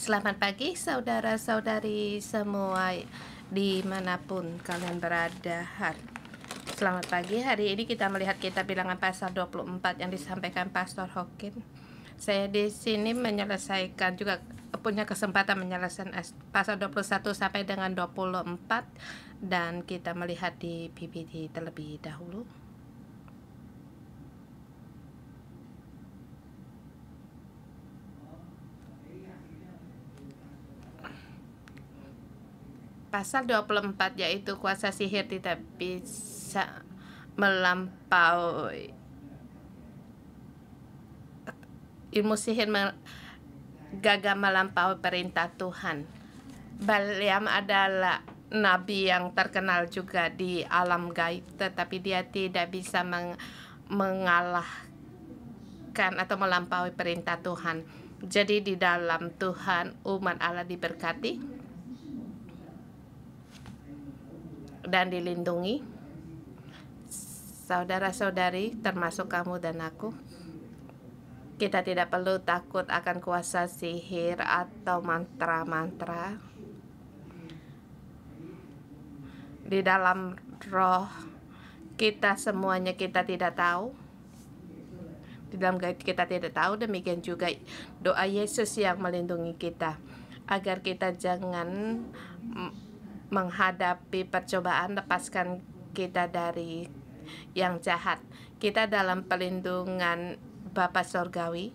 Selamat pagi saudara-saudari semua dimanapun kalian berada. Selamat pagi, hari ini kita melihat kitab Bilangan pasal 24 yang disampaikan Pastor Hokin. Saya di sini menyelesaikan juga punya kesempatan menyelesaikan pasal 21 sampai dengan 24 dan kita melihat di PPT terlebih dahulu. Pasal 24 yaitu kuasa sihir tidak bisa melampaui ilmu sihir gagal melampaui perintah Tuhan. Balaam adalah nabi yang terkenal juga di alam gaib, tetapi dia tidak bisa mengalahkan atau melampaui perintah Tuhan. Jadi di dalam Tuhan umat Allah diberkati dan dilindungi. Saudara-saudari, termasuk kamu dan aku, kita tidak perlu takut akan kuasa sihir atau mantra-mantra. Di dalam roh kita semuanya kita tidak tahu. Di dalam gaib kita tidak tahu, demikian juga doa Yesus yang melindungi kita agar kita jangan menghadapi percobaan. Lepaskan kita dari yang jahat. Kita dalam pelindungan Bapa Sorgawi.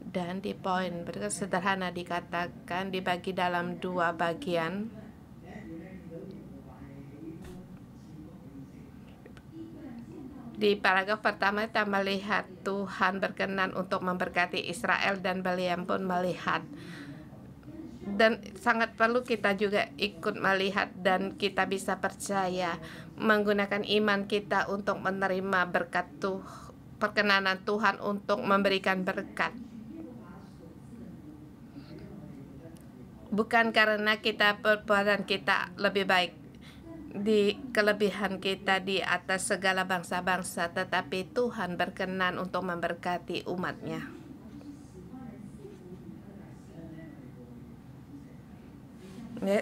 Dan di poin sederhana dikatakan dibagi dalam dua bagian. Di paragraf pertama kita melihat Tuhan berkenan untuk memberkati Israel dan Balaam pun melihat. Dan sangat perlu kita juga ikut melihat dan kita bisa percaya menggunakan iman kita untuk menerima berkat perkenanan Tuhan untuk memberikan berkat. Bukan karena perbuatan kita lebih baik, di kelebihan kita di atas segala bangsa-bangsa, tetapi Tuhan berkenan untuk memberkati umatnya.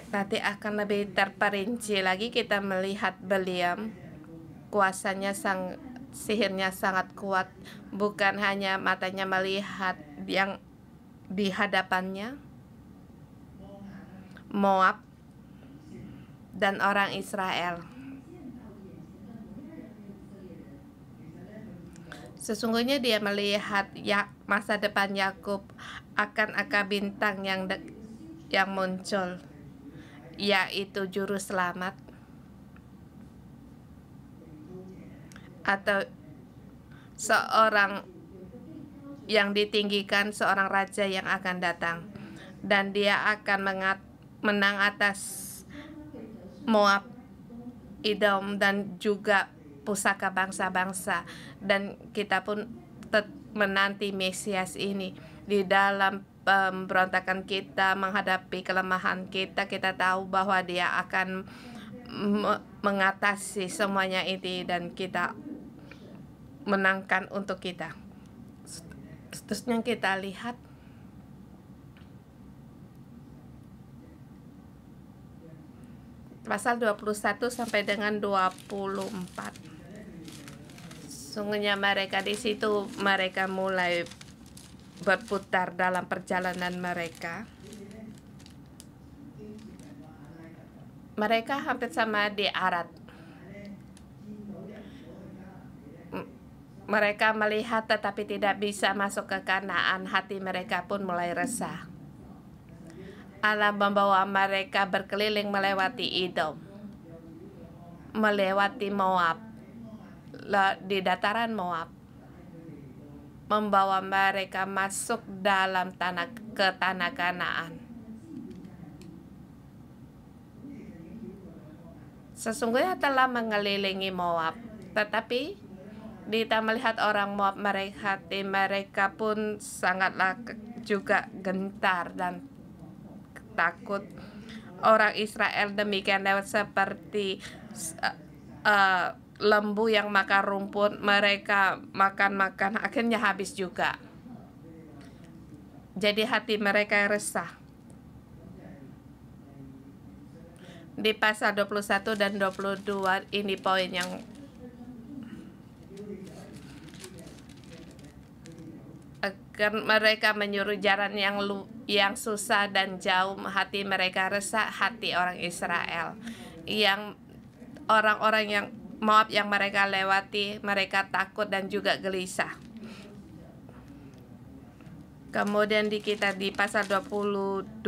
Nanti akan lebih terperinci lagi kita melihat Balaam, kuasanya sihirnya sangat kuat, bukan hanya matanya melihat yang di hadapannya, Moab dan orang Israel. Sesungguhnya dia melihat masa depan Yakub akan bintang yang muncul, yaitu juru selamat atau seorang yang ditinggikan, seorang raja yang akan datang, dan dia akan menang atas Moab, Edom, dan juga pusaka bangsa-bangsa. Dan kita pun menanti Mesias ini. Di dalam pemberontakan kita, menghadapi kelemahan kita, kita tahu bahwa dia akan mengatasi semuanya ini dan kita menangkan untuk kita. Seterusnya kita lihat pasal 21 sampai dengan 24. Sungguhnya mereka di situ mulai berputar dalam perjalanan mereka. Mereka hampir sama di Arad. Mereka melihat tetapi tidak bisa masuk ke Kanaan. Hati mereka pun mulai resah. Allah membawa mereka berkeliling melewati Edom, melewati Moab, di dataran Moab, membawa mereka masuk dalam ke tanah Kanaan. Sesungguhnya telah mengelilingi Moab, tetapi kita melihat orang Moab, hati mereka pun sangatlah juga gentar dan takut. Orang Israel demikian lewat seperti lembu yang makan rumput. Mereka makan akhirnya habis juga. Jadi hati mereka resah. Di pasal 21 dan 22 ini poin yang agar mereka menyuruh jalan yang susah dan jauh. Hati mereka resah, hati orang Israel, yang orang-orang yang Moab yang mereka lewati, mereka takut dan juga gelisah. Kemudian di pasal 23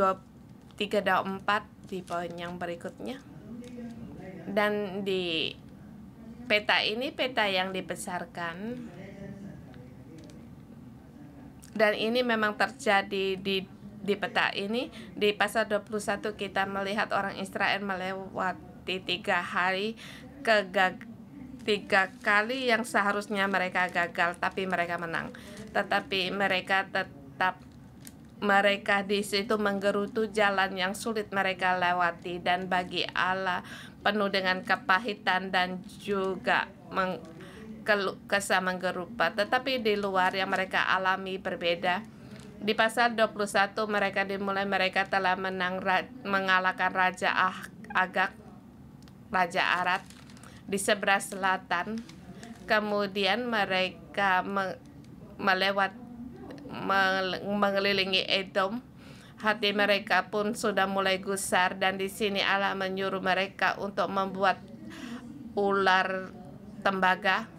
dan 4 di poin yang berikutnya. Dan di peta ini peta yang dibesarkan. Dan ini memang terjadi di peta ini. Di pasal 21 kita melihat orang Israel melewati 3 hari 3 kali yang seharusnya mereka gagal, tapi mereka menang. Tetapi mereka di situ menggerutu jalan yang sulit mereka lewati, dan bagi Allah penuh dengan kepahitan dan juga kesah menggerupa. Tetapi di luar yang mereka alami berbeda. Di pasal 21 mereka telah mengalahkan Raja Agag, Raja Arad di seberang selatan. Kemudian mereka mengelilingi Edom. Hati mereka pun sudah mulai gusar, dan di sini Allah menyuruh mereka untuk membuat ular tembaga.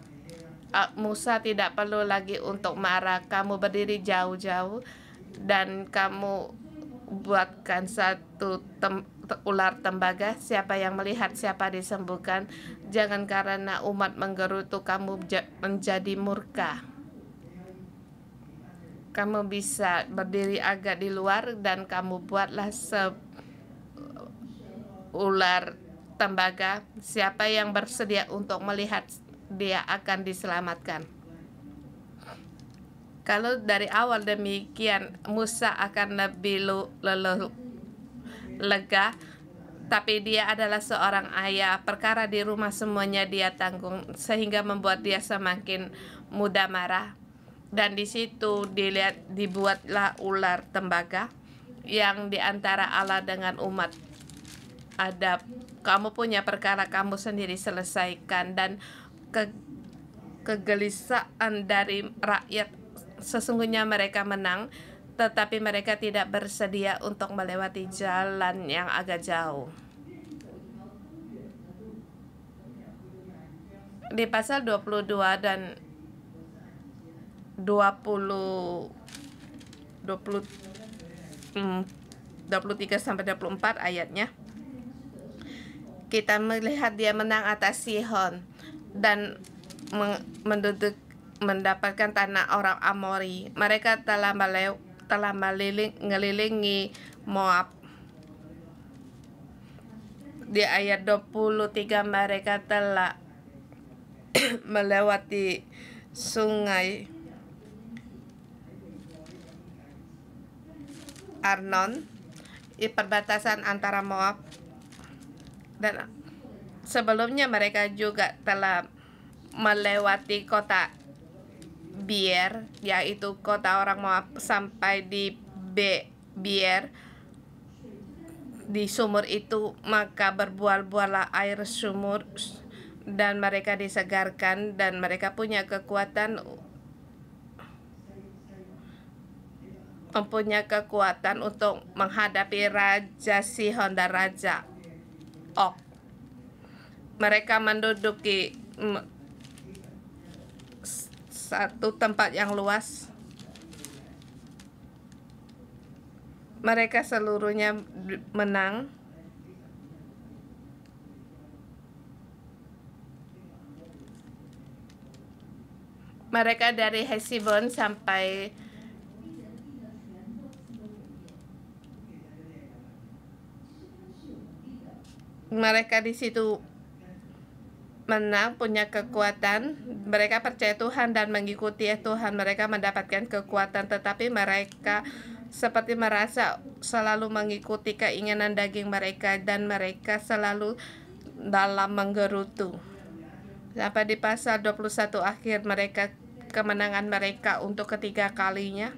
Musa tidak perlu lagi untuk marah. Kamu berdiri jauh-jauh dan kamu buatkan satu ular tembaga. Siapa yang melihat, siapa disembuhkan. Jangan karena umat menggerutu kamu menjadi murka. Kamu bisa berdiri agak di luar dan kamu buatlah ular tembaga. Siapa yang bersedia untuk melihat, dia akan diselamatkan. Kalau dari awal demikian, Musa akan lebih lega. Tapi dia adalah seorang ayah. Perkara di rumah semuanya dia tanggung, sehingga membuat dia semakin mudah marah. Dan di situ dibuatlah ular tembaga yang diantara Allah dengan umat. Kamu punya perkara kamu sendiri selesaikan, dan kegelisahan dari rakyat, sesungguhnya mereka menang, tetapi mereka tidak bersedia untuk melewati jalan yang agak jauh. Di pasal 22 dan 23 sampai 24 ayatnya, kita melihat dia menang atas Sihon dan mendapatkan tanah orang Amori. Mereka telah mengelilingi Moab. Di ayat 23 mereka telah melewati sungai Arnon, di perbatasan antara Moab, dan sebelumnya mereka juga telah melewati kota Bier, yaitu kota orang Moab, sampai di Bier. Di sumur itu maka berbual-buallah air sumur, dan mereka disegarkan, dan mereka mempunyai kekuatan untuk menghadapi Raja Sihon dan Raja Og. Mereka menduduki satu tempat yang luas. Mereka seluruhnya menang. Mereka dari Hesibon sampai mereka di situ menang, punya kekuatan. Mereka percaya Tuhan dan mengikuti Tuhan. Mereka mendapatkan kekuatan, tetapi mereka seperti merasa selalu mengikuti keinginan daging mereka, dan mereka selalu dalam menggerutu. Sampai di pasal 21 akhir kemenangan mereka untuk ketiga kalinya.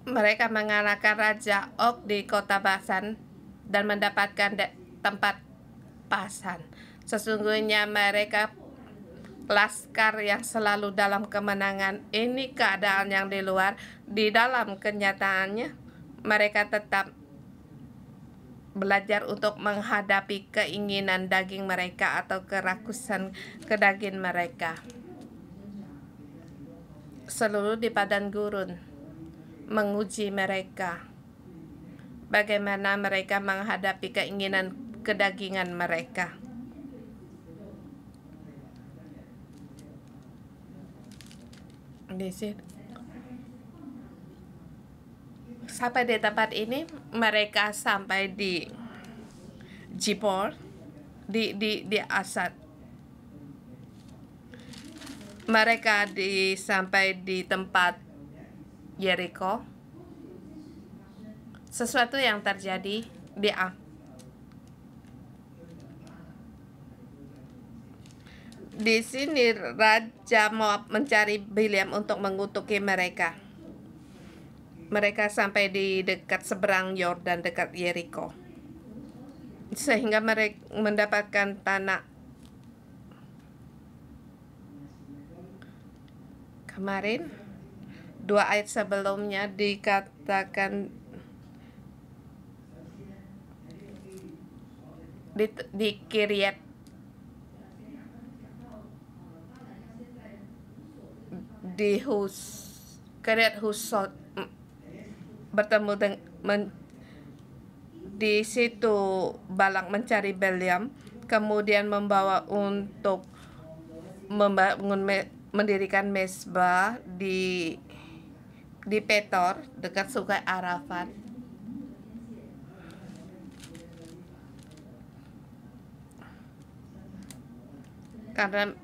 Mereka mengalahkan Raja Og di kota Basan dan mendapatkan tempat Basan. Sesungguhnya mereka laskar yang selalu dalam kemenangan. Ini keadaan yang di luar. Di dalam kenyataannya, mereka tetap belajar untuk menghadapi keinginan daging mereka atau kerakusan kedaging mereka. Seluruh di padang gurun menguji mereka. Bagaimana mereka menghadapi keinginan kedagingan mereka. Di situ. Sampai di tempat ini mereka sampai di Jipor, di Asad. Mereka sampai di tempat Yeriko. Sesuatu yang terjadi di sini Raja Moab mencari Bileam untuk mengutuki mereka. Mereka sampai di dekat seberang Yordan, dekat Yeriko, sehingga mereka mendapatkan tanah. Kemarin 2 ayat sebelumnya dikatakan di Kiryat Kiryat Husot bertemu dengan di situ Balak mencari Bileam, kemudian membawa untuk mendirikan mesbah di Petor dekat sungai Arafat. Karena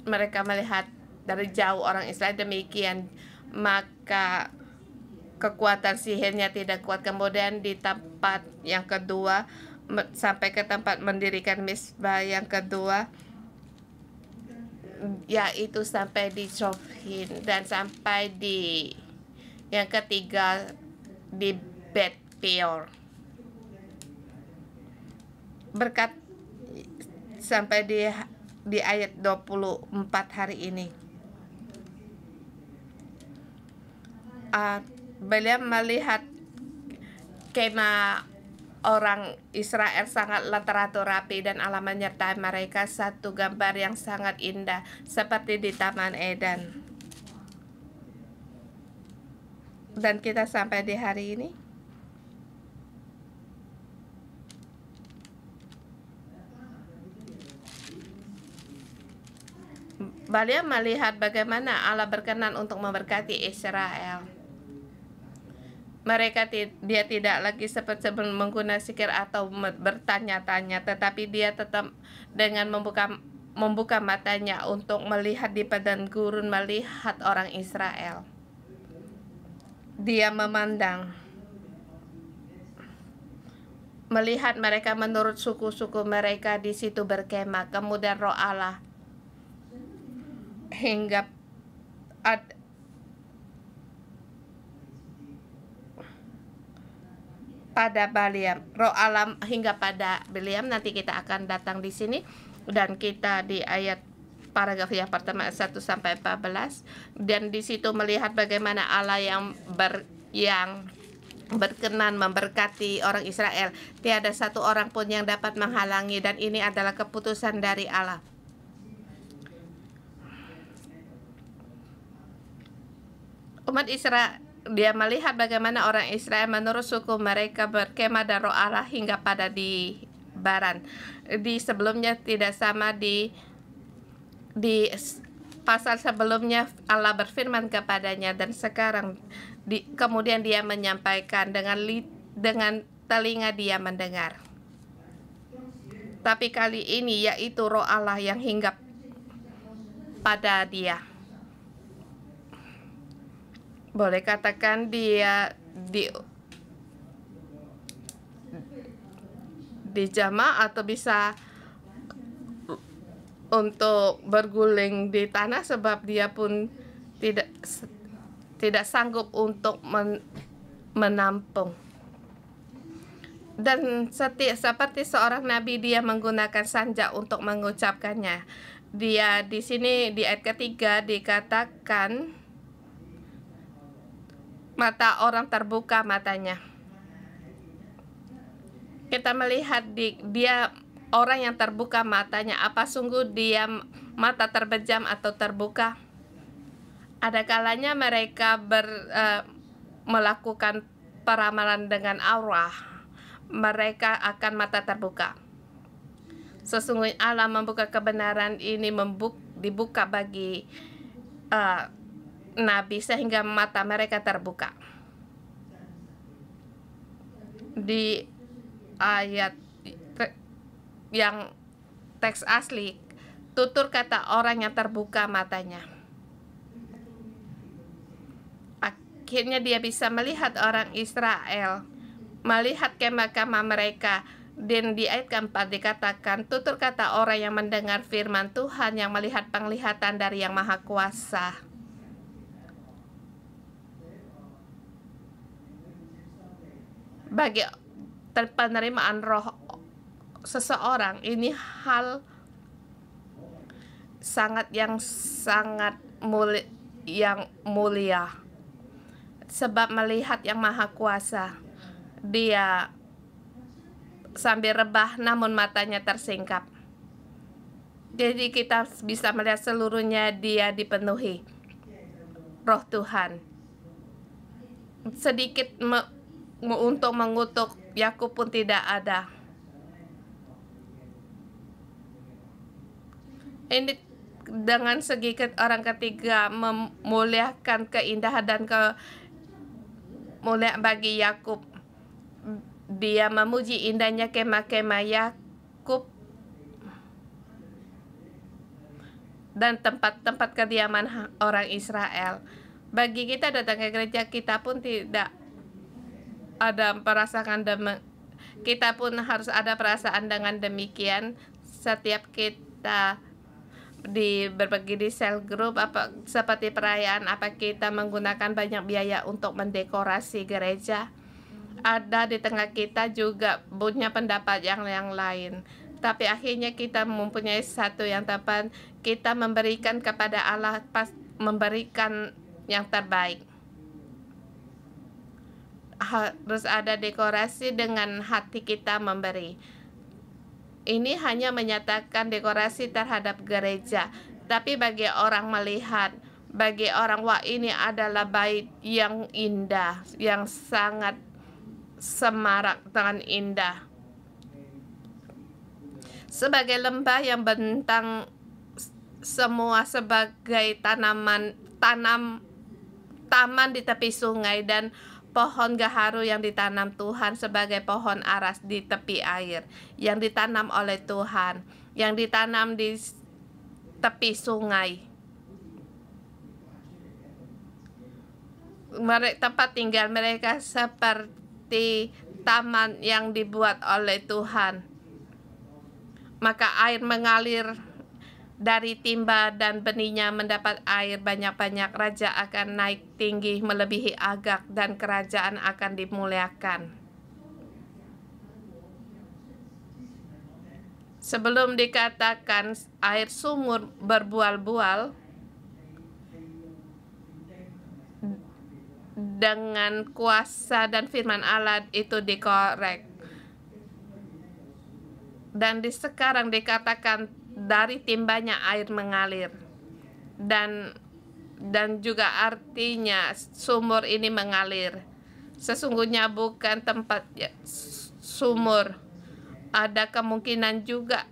mereka melihat dari jauh orang Israel demikian, maka kekuatan sihirnya tidak kuat. Kemudian di tempat yang kedua sampai ke tempat mendirikan mesbah yang kedua, yaitu sampai di Shofin, dan sampai di yang ketiga di Bet Peor. Berkat sampai di ayat 24 hari ini. Bileam melihat kemah orang Israel sangatlah teratur rapi, dan Allah menyertai mereka, satu gambar yang sangat indah seperti di Taman Eden. Dan kita sampai di hari ini. Bileam melihat bagaimana Allah berkenan untuk memberkati Israel. Dia tidak lagi seperti sebelum menggunakan sihir atau bertanya-tanya, tetapi dia tetap dengan membuka matanya untuk melihat di padang gurun, melihat orang Israel. Dia memandang, melihat mereka menurut suku-suku mereka di situ berkemah. Kemudian Roh Allah hingga pada Bileam, Roh Allah hingga pada Bileam. Nanti kita akan datang di sini, dan kita di ayat paragraf yang pertama 1 sampai 14, dan di situ melihat bagaimana Allah yang berkenan memberkati orang Israel. Tiada satu orang pun yang dapat menghalangi, dan ini adalah keputusan dari Allah. Umat Israel, dia melihat bagaimana orang Israel menurut suku mereka berkemah dan Roh Allah hingga pada di baran. Di sebelumnya tidak sama, di pasal sebelumnya Allah berfirman kepadanya, dan sekarang kemudian dia menyampaikan dengan telinga dia mendengar. Tapi kali ini yaitu Roh Allah yang hinggap pada dia. Boleh katakan dia dijamah, atau bisa untuk berguling di tanah, sebab dia pun tidak sanggup untuk menampung. Dan seperti seorang nabi, dia menggunakan sanja untuk mengucapkannya. Dia di sini di ayat ketiga dikatakan mata orang terbuka matanya. Kita melihat dia orang yang terbuka matanya. Apa sungguh dia mata terbejam atau terbuka? Ada kalanya mereka melakukan peramalan dengan aura. Mereka akan mata terbuka. Sesungguhnya Allah membuka kebenaran ini dibuka bagi nabi sehingga mata mereka terbuka. Di ayat yang teks asli, tutur kata orang yang terbuka matanya. Akhirnya dia bisa melihat orang Israel, melihat kemah-kemah mereka. Dan di ayat keempat dikatakan, tutur kata orang yang mendengar firman Tuhan, yang melihat penglihatan dari Yang Maha Kuasa. Bagi penerimaan roh seseorang, ini hal sangat mulia. Sebab melihat Yang Maha Kuasa, dia sambil rebah namun matanya tersingkap. Jadi kita bisa melihat seluruhnya dia dipenuhi roh Tuhan. Sedikit untuk mengutuk Yakub pun tidak ada. Ini dengan segi orang ketiga memuliakan keindahan dan kemuliaan bagi Yakub. Dia memuji indahnya kemah-kemah Yakub dan tempat-tempat kediaman orang Israel. Bagi kita datang ke gereja, kita pun tidak ada perasaan kita pun harus ada perasaan dengan demikian. Setiap kita berbagi di sel group seperti perayaan, apa kita menggunakan banyak biaya untuk mendekorasi gereja? Ada di tengah kita juga punya pendapat yang lain, tapi akhirnya kita mempunyai satu yang tepat. Kita memberikan kepada Allah, memberikan yang terbaik. Harus ada dekorasi dengan hati kita memberi. Ini hanya menyatakan dekorasi terhadap gereja, tapi bagi orang melihat, bagi orang, wah, ini adalah bait yang indah, yang sangat semarak dengan indah, sebagai lembah yang bentang semua, sebagai taman di tepi sungai, dan pohon gaharu yang ditanam Tuhan sebagai pohon aras di tepi air, yang ditanam oleh Tuhan, yang ditanam di tepi sungai. Tempat tinggal mereka seperti taman yang dibuat oleh Tuhan. Maka air mengalir dari timba dan benihnya mendapat air banyak-banyak. Raja akan naik tinggi melebihi Agag, dan kerajaan akan dimuliakan. Sebelum dikatakan air sumur berbual-bual, dengan kuasa dan firman Allah itu dikorek. Dan sekarang dikatakan dari timbanya air mengalir. Dan juga artinya sumur ini mengalir. Sesungguhnya bukan tempat sumur. Ada kemungkinan juga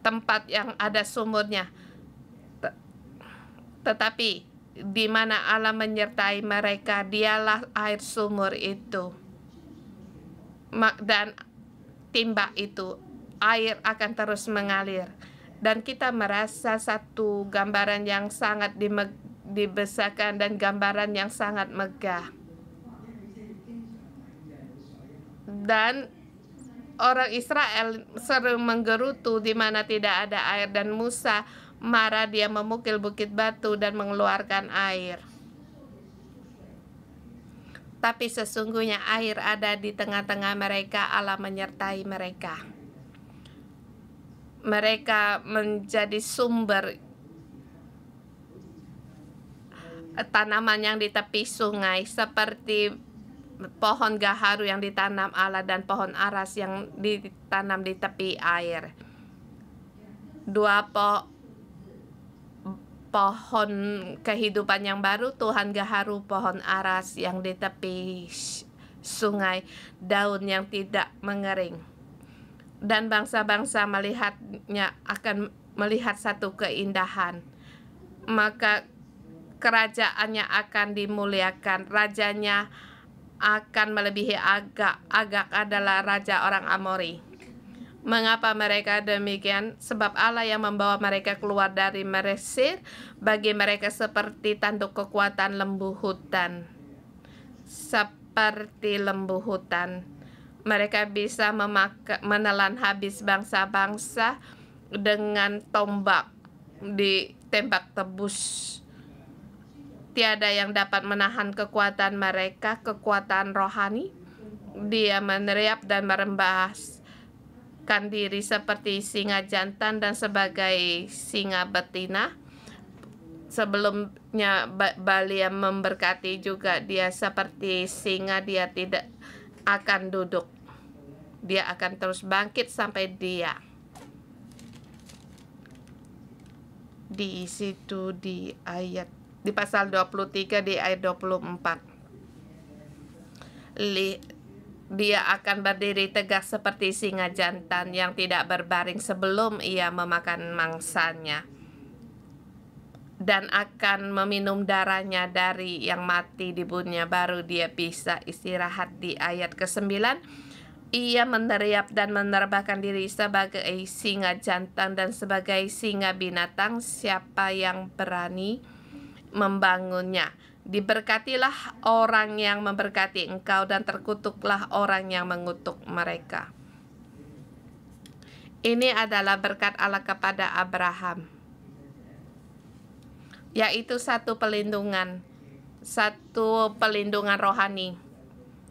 tempat yang ada sumurnya. Tetapi di mana Allah menyertai mereka, dialah air sumur itu. Dan timba itu, air akan terus mengalir. Dan kita merasa satu gambaran yang sangat dibesarkan dan gambaran yang sangat megah. Dan orang Israel sering menggerutu di mana tidak ada air, dan Musa marah, dia memukul bukit batu dan mengeluarkan air. Tapi sesungguhnya air ada di tengah-tengah mereka, Allah menyertai mereka. Mereka menjadi sumber tanaman yang di tepi sungai, seperti pohon gaharu yang ditanam Allah dan pohon aras yang ditanam di tepi air. Dua pohon kehidupan yang baru, Tuhan gaharu, pohon aras yang di tepi sungai, daun yang tidak mengering. Dan bangsa-bangsa melihatnya akan melihat satu keindahan. Maka kerajaannya akan dimuliakan, rajanya akan melebihi Agag. Agag adalah raja orang Amori. Mengapa mereka demikian? Sebab Allah yang membawa mereka keluar dari Mesir, bagi mereka seperti tanduk kekuatan lembu hutan. Seperti lembu hutan. Mereka bisa menelan habis bangsa-bangsa dengan tombak ditembak tebus. Tiada yang dapat menahan kekuatan mereka, kekuatan rohani. Dia meneriap dan merembaskan diri seperti singa jantan dan sebagai singa betina. Sebelumnya Baliam memberkati juga, dia seperti singa, dia tidak akan duduk. Dia akan terus bangkit sampai dia. Di situ di pasal 23 di ayat 24. Dia akan berdiri tegak seperti singa jantan yang tidak berbaring sebelum ia memakan mangsanya, dan akan meminum darahnya dari yang mati dibunuhnya, baru dia bisa istirahat. Di ayat ke-9, ia meneriap dan menerbangkan diri sebagai singa jantan dan sebagai singa binatang. Siapa yang berani membangunnya? Diberkatilah orang yang memberkati engkau, dan terkutuklah orang yang mengutuk mereka. Ini adalah berkat Allah kepada Abraham, yaitu satu pelindungan rohani.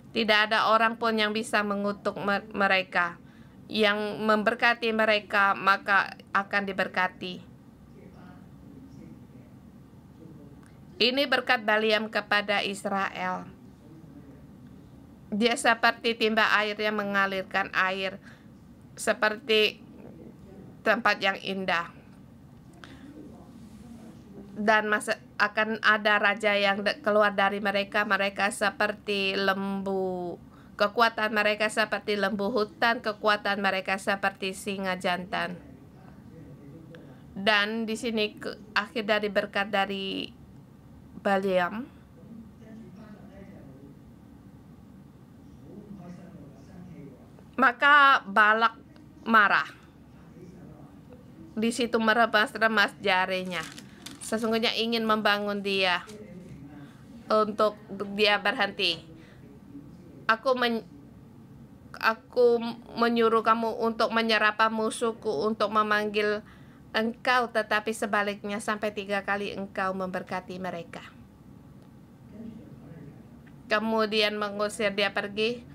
Tidak ada orang pun yang bisa mengutuk mereka. Yang memberkati mereka maka akan diberkati. Ini berkat Baliam kepada Israel. Dia seperti timba air yang mengalirkan air, seperti tempat yang indah. Dan akan ada raja yang keluar dari mereka. Mereka seperti lembu. Kekuatan mereka seperti lembu hutan. Kekuatan mereka seperti singa jantan. Dan di sini akhir dari berkat dari Baliam. Maka Balak marah. Di situ meremas-remas jarinya. Sesungguhnya ingin membangun dia untuk dia berhenti. Aku menyuruh kamu untuk menyerapa musuhku, untuk memanggil engkau, tetapi sebaliknya sampai 3 kali engkau memberkati mereka. Kemudian mengusir dia pergi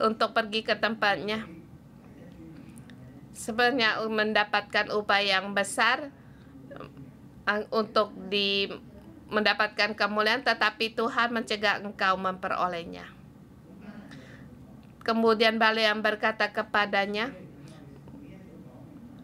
untuk pergi ke tempatnya. Sebenarnya mendapatkan upah yang besar untuk mendapatkan kemuliaan, tetapi Tuhan mencegah engkau memperolehnya. Kemudian Baliam berkata kepadanya,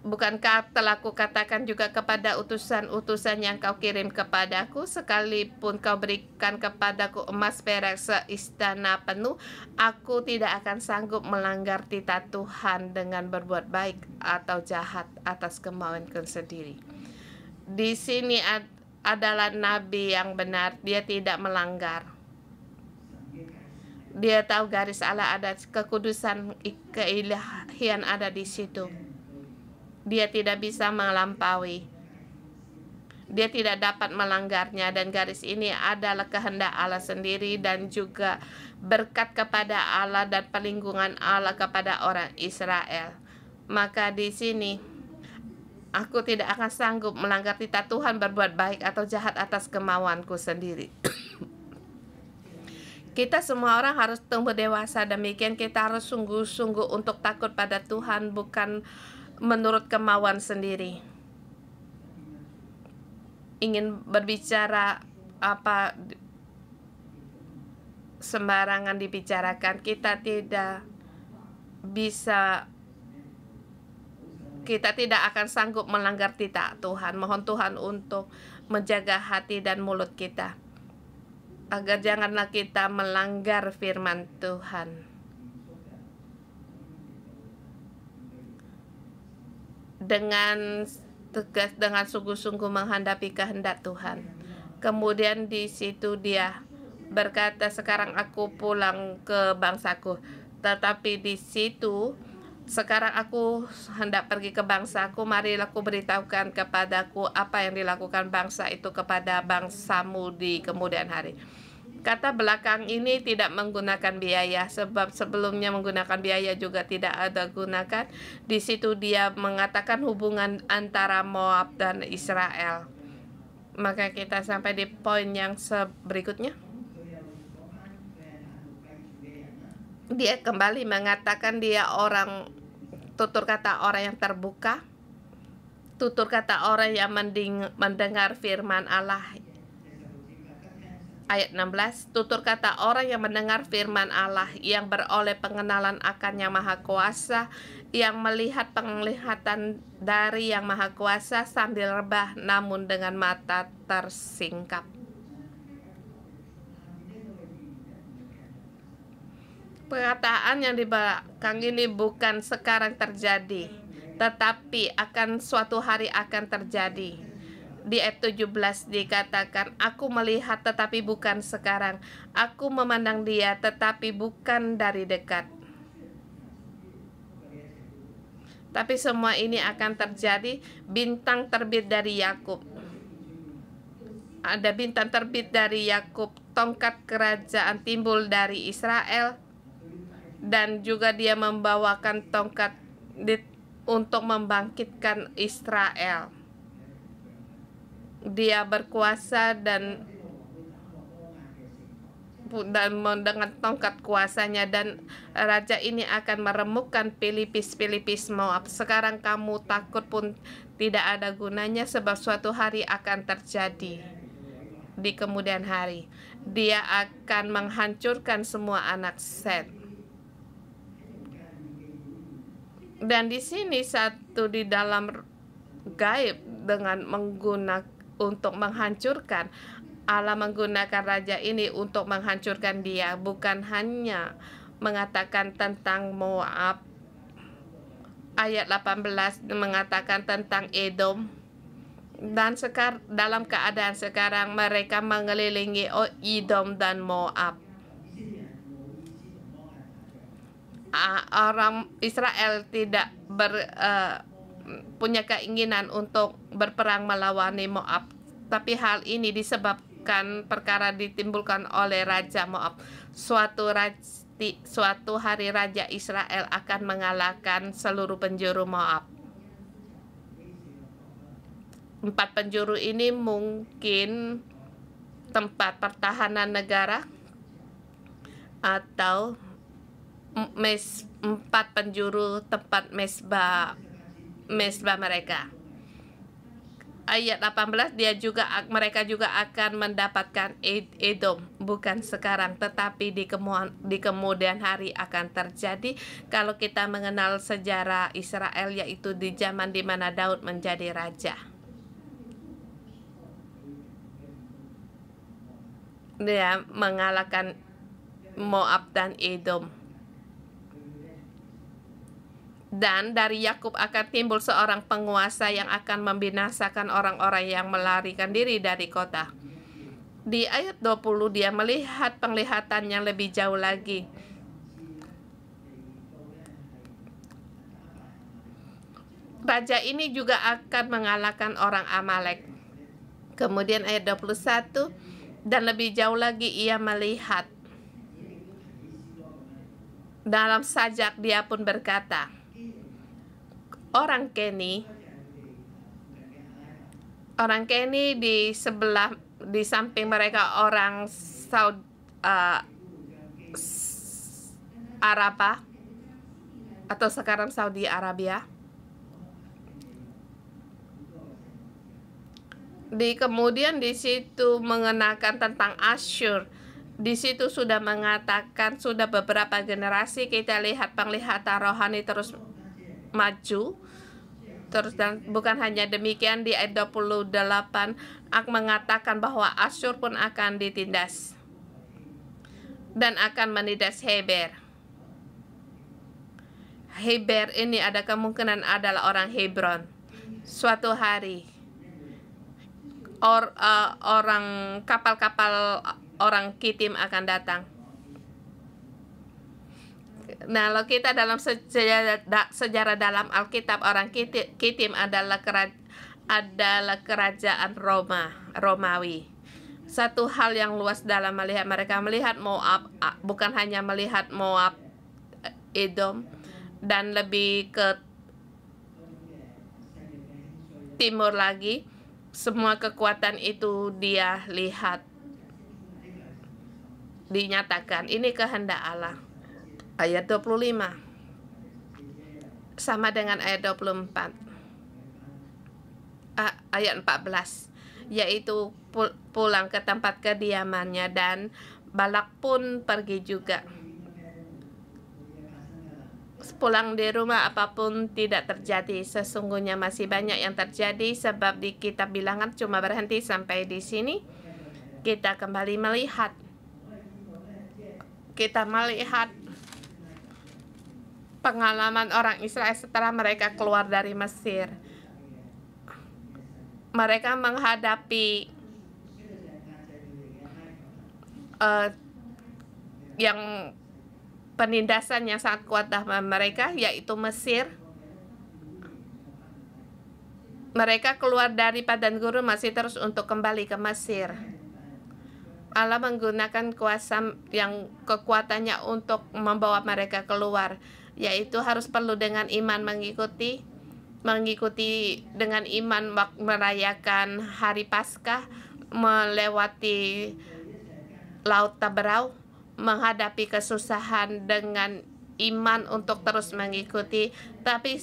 bukankah telah kukatakan juga kepada utusan-utusan yang kau kirim kepadaku, sekalipun kau berikan kepadaku emas perak seistana penuh, aku tidak akan sanggup melanggar titah Tuhan dengan berbuat baik atau jahat atas kemauanku sendiri. Di sini adalah nabi yang benar, dia tidak melanggar. Dia tahu garis Allah ada, kekudusan keilahian ada di situ. Dia tidak bisa melampaui. Dia tidak dapat melanggarnya, dan garis ini adalah kehendak Allah sendiri dan juga berkat kepada Allah dan perlindungan Allah kepada orang Israel. Maka di sini aku tidak akan sanggup melanggar titah Tuhan, berbuat baik atau jahat atas kemauanku sendiri. Kita semua orang harus tumbuh dewasa, demikian kita harus sungguh-sungguh untuk takut pada Tuhan, bukan menurut kemauan sendiri. Ingin berbicara apa sembarangan dibicarakan, kita tidak akan sanggup melanggar titah Tuhan. Mohon Tuhan untuk menjaga hati dan mulut kita, agar janganlah kita melanggar firman Tuhan. Dengan tegas, dengan sungguh-sungguh menghadapi kehendak Tuhan. Kemudian di situ dia berkata, sekarang aku pulang ke bangsaku. Tetapi di situ, sekarang aku hendak pergi ke bangsaku, marilah aku beritahukan kepadaku apa yang dilakukan bangsa itu kepada bangsamu di kemudian hari. Kata belakang ini tidak menggunakan biaya, sebab sebelumnya menggunakan biaya juga tidak ada gunakan. Di situ dia mengatakan hubungan antara Moab dan Israel. Maka kita sampai di poin yang berikutnya. Dia kembali mengatakan dia orang, tutur kata orang yang terbuka, tutur kata orang yang mendengar firman Allah. Ayat 16, tutur kata orang yang mendengar firman Allah, yang beroleh pengenalan akan Yang Maha Kuasa, yang melihat penglihatan dari Yang Maha Kuasa sambil rebah namun dengan mata tersingkap. Perkataan yang di belakang ini bukan sekarang terjadi, tetapi akan suatu hari akan terjadi. Di ayat 17 dikatakan, aku melihat tetapi bukan sekarang, aku memandang dia tetapi bukan dari dekat. Tapi semua ini akan terjadi. Bintang terbit dari Yakub. Ada bintang terbit dari Yakub, tongkat kerajaan timbul dari Israel, dan juga dia membawakan tongkat untuk membangkitkan Israel. Dia berkuasa dan dengan tongkat kuasanya, dan raja ini akan meremukkan Pelipis Moab. Sekarang kamu takut pun tidak ada gunanya, sebab suatu hari akan terjadi di kemudian hari. Dia akan menghancurkan semua anak Set. Dan di sini satu di dalam gaib dengan menggunakan untuk menghancurkan. Allah menggunakan raja ini untuk menghancurkan dia, bukan hanya mengatakan tentang Moab. Ayat 18 mengatakan tentang Edom. Dan dalam keadaan sekarang mereka mengelilingi Edom dan Moab. Orang Israel tidak punya keinginan untuk berperang melawan Moab, tapi hal ini disebabkan perkara ditimbulkan oleh Raja Moab. Suatu hari Raja Israel akan mengalahkan seluruh penjuru Moab. 4 penjuru ini mungkin tempat pertahanan negara, atau 4 penjuru tempat mesbah mereka. Ayat 18, mereka juga akan mendapatkan Edom, bukan sekarang tetapi di kemudian hari akan terjadi. Kalau kita mengenal sejarah Israel, yaitu di zaman di mana Daud menjadi raja, dia mengalahkan Moab dan Edom. Dan dari Yakub akan timbul seorang penguasa yang akan membinasakan orang-orang yang melarikan diri dari kota. Di ayat 20 dia melihat penglihatan yang lebih jauh lagi. Raja ini juga akan mengalahkan orang Amalek. Kemudian ayat 21, dan lebih jauh lagi ia melihat. Dalam sajak dia pun berkata, Orang Keni di samping mereka orang Arafah atau sekarang Saudi Arabia. Kemudian di situ mengenakan tentang Asyur. Di situ sudah mengatakan sudah beberapa generasi kita lihat penglihatan rohani terus maju. Terus dan bukan hanya demikian, di ayat 28 mengatakan bahwa Asyur pun akan ditindas dan akan menindas Heber. Heber ini ada kemungkinan adalah orang Hebron. Suatu hari orang kapal-kapal orang Kitim akan datang. Nah, kalau kita dalam sejarah dalam Alkitab, orang Kitim adalah kerajaan Romawi. Satu hal yang luas dalam mereka melihat Moab, bukan hanya melihat Moab, Edom, dan lebih ke timur lagi. Semua kekuatan itu dia lihat, dinyatakan. Ini kehendak Allah. Ayat 25 sama dengan ayat 24. Ayat 14, yaitu pulang ke tempat kediamannya, dan Balak pun pergi juga. Pulang di rumah apapun tidak terjadi. Sesungguhnya masih banyak yang terjadi, sebab di kitab Bilangan cuma berhenti sampai di sini. Kita kembali melihat. Kita melihat pengalaman orang Israel setelah mereka keluar dari Mesir. Mereka menghadapi yang penindasan yang sangat kuat dalam mereka, yaitu Mesir. Mereka keluar dari padang gurun masih terus untuk kembali ke Mesir. Allah menggunakan kuasa yang kekuatannya untuk membawa mereka keluar, yaitu harus perlu dengan iman mengikuti dengan iman merayakan hari Paskah, melewati Laut Taberau, menghadapi kesusahan dengan iman untuk terus mengikuti. Tapi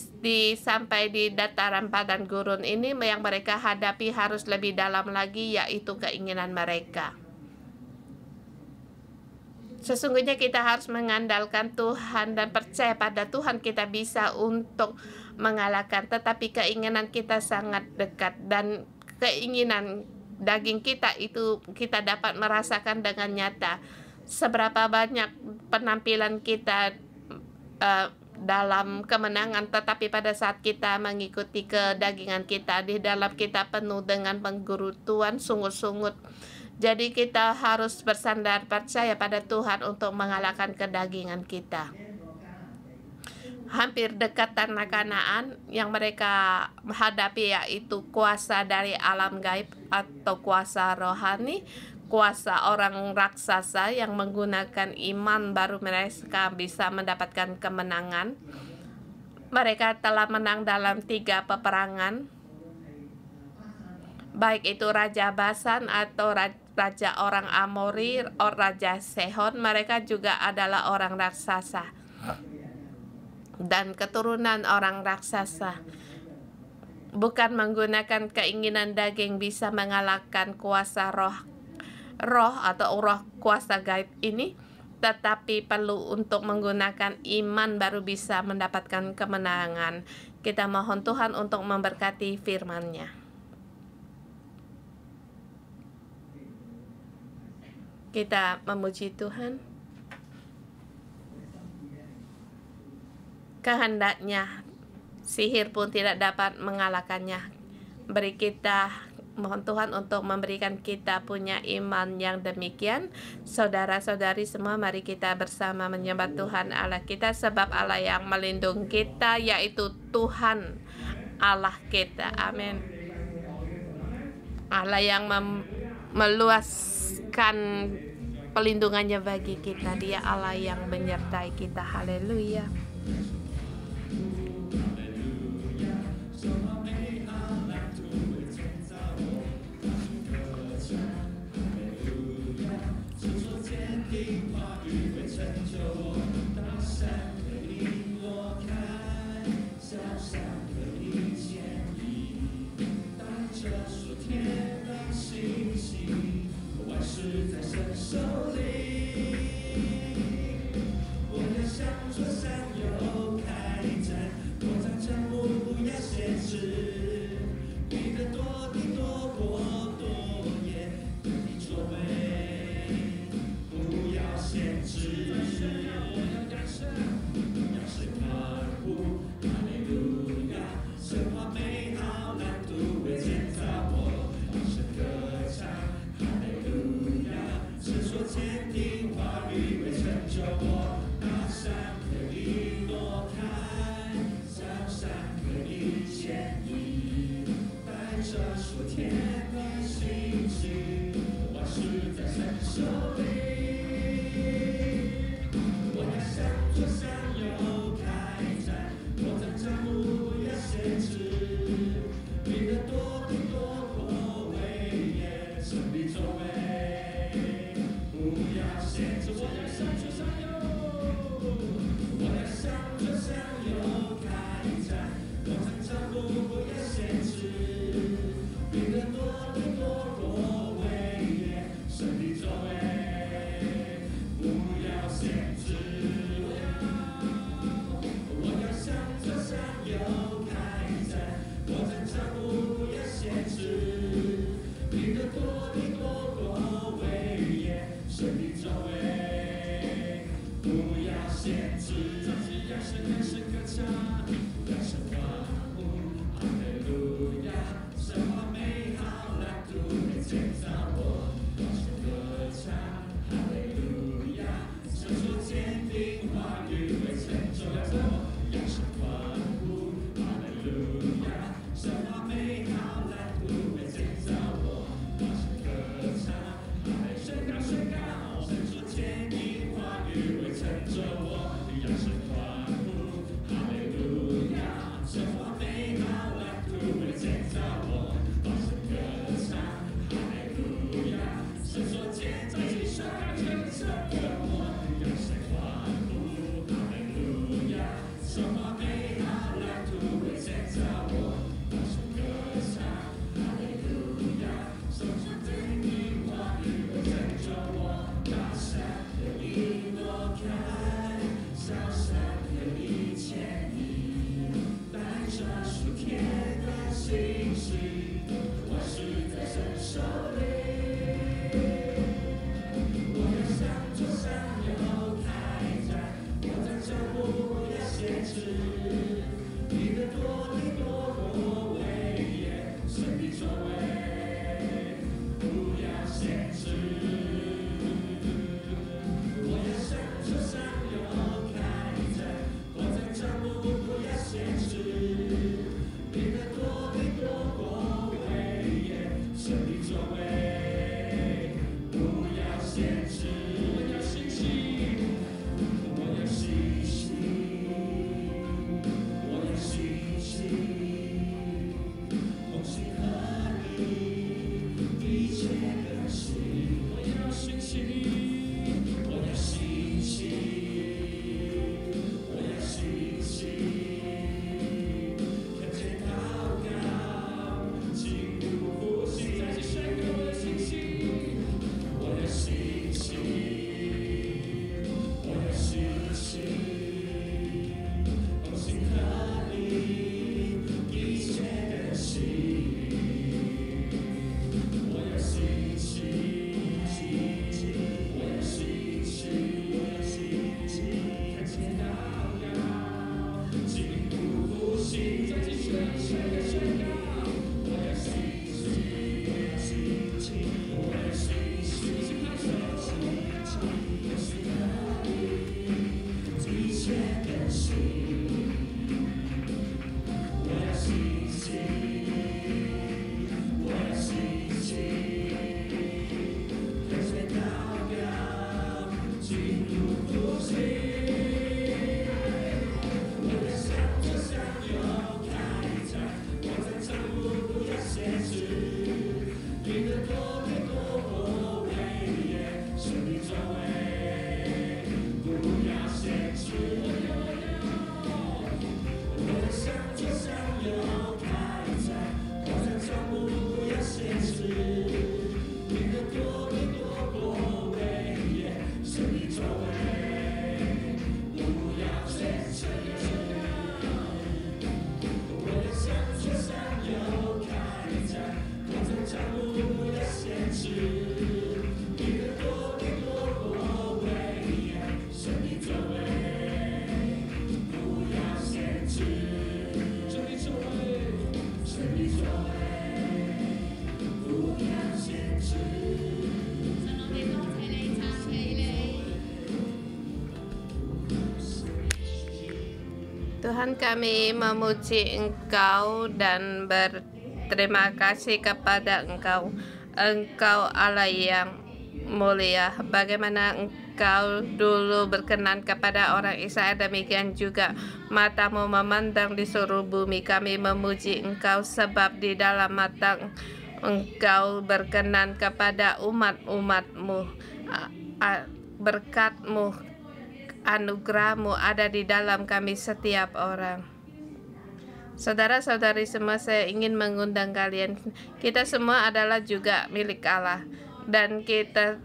sampai di dataran padang gurun ini yang mereka hadapi harus lebih dalam lagi, yaitu keinginan mereka. Sesungguhnya kita harus mengandalkan Tuhan dan percaya pada Tuhan kita bisa untuk mengalahkan, tetapi keinginan kita sangat dekat, dan keinginan daging kita itu kita dapat merasakan dengan nyata. Seberapa banyak penampilan kita dalam kemenangan, tetapi pada saat kita mengikuti kedagingan kita, di dalam kita penuh dengan penggerutuan, sungut-sungut. Jadi kita harus bersandar percaya pada Tuhan untuk mengalahkan kedagingan kita. Hampir dekat tanah Kanaan yang mereka hadapi, yaitu kuasa dari alam gaib atau kuasa rohani, kuasa orang raksasa yang menggunakan iman baru mereka bisa mendapatkan kemenangan. Mereka telah menang dalam 3 peperangan, baik itu Raja Basan atau Raja orang Amori, Raja Sehon. Mereka juga adalah orang raksasa dan keturunan orang raksasa. Bukan menggunakan keinginan daging bisa mengalahkan kuasa roh atau roh kuasa gaib ini, tetapi perlu untuk menggunakan iman baru bisa mendapatkan kemenangan. Kita mohon Tuhan untuk memberkati firman-Nya. Kita memuji Tuhan. Kehendaknya sihir pun tidak dapat mengalahkannya. Mohon Tuhan untuk memberikan kita punya iman yang demikian. Saudara-saudari semua, mari kita bersama menyembah Tuhan Allah kita, sebab Allah yang melindungi kita, yaitu Tuhan Allah kita. Amin. Allah yang meluaskan pelindungannya bagi kita. Dia Allah yang menyertai kita. Haleluya. 定话语会成就我，大山可以挪开，小山可以迁移，带着属天的信息，万事在神手里。我要向着山丘开展，扩张帐幕不要限制，你的多地多国多野，你作为不要限制。我要感受，要神而呼，哈利路亚，神话美好难度会建造我，大声歌唱，哈利路亚，神所坚定话语会成就我。大山可以挪开，小山可以迁移，带着属天的信息，万事在神手里。我要向着山丘开展，扩张帐幕不要限制，你的多地多国威严，神必作为，不要限制。我要向着山丘。我要向着山丘开展，扩张帐幕不要限制，你的多地多国威严，神的作为。Tuhan, kami memuji Engkau dan berterima kasih kepada Engkau. Engkau Allah yang mulia. Bagaimana Engkau dulu berkenan kepada orang Israel, demikian juga matamu memandang di seluruh bumi. Kami memuji Engkau sebab di dalam mata Engkau berkenan kepada umat-umat-Mu. Berkat-Mu, anugerah-Mu ada di dalam kami setiap orang. Saudara-saudari semua, saya ingin mengundang kalian. Kita semua adalah juga milik Allah. Dan kita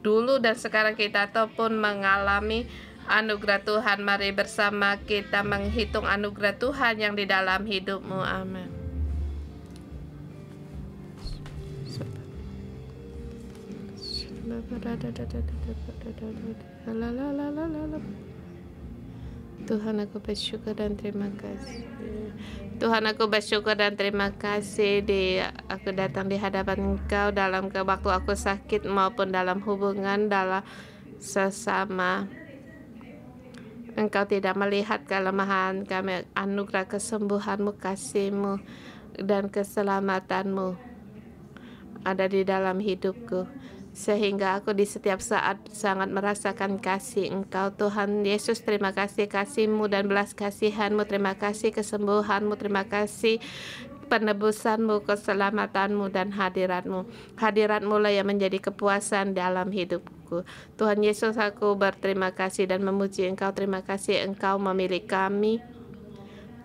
dulu dan sekarang kita ataupun mengalami anugerah Tuhan. Mari bersama kita menghitung anugerah Tuhan yang di dalam hidupmu. Amin. Tuhan, aku bersyukur dan terima kasih. Tuhan, aku bersyukur dan terima kasih aku datang di hadapan Engkau dalam waktu aku sakit maupun dalam hubungan dalam sesama. Engkau tidak melihat kelemahan kami. Anugerah kesembuhan-Mu, kasih-Mu, dan keselamatan-Mu ada di dalam hidupku, sehingga aku di setiap saat sangat merasakan kasih Engkau. Tuhan Yesus, terima kasih kasih-Mu dan belas kasihan-Mu, terima kasih kesembuhan-Mu, terima kasih penebusan-Mu, keselamatan-Mu, dan hadirat-Mu. Hadirat-Mu lah yang menjadi kepuasan dalam hidupku. Tuhan Yesus, aku berterima kasih dan memuji Engkau. Terima kasih Engkau memilih kami.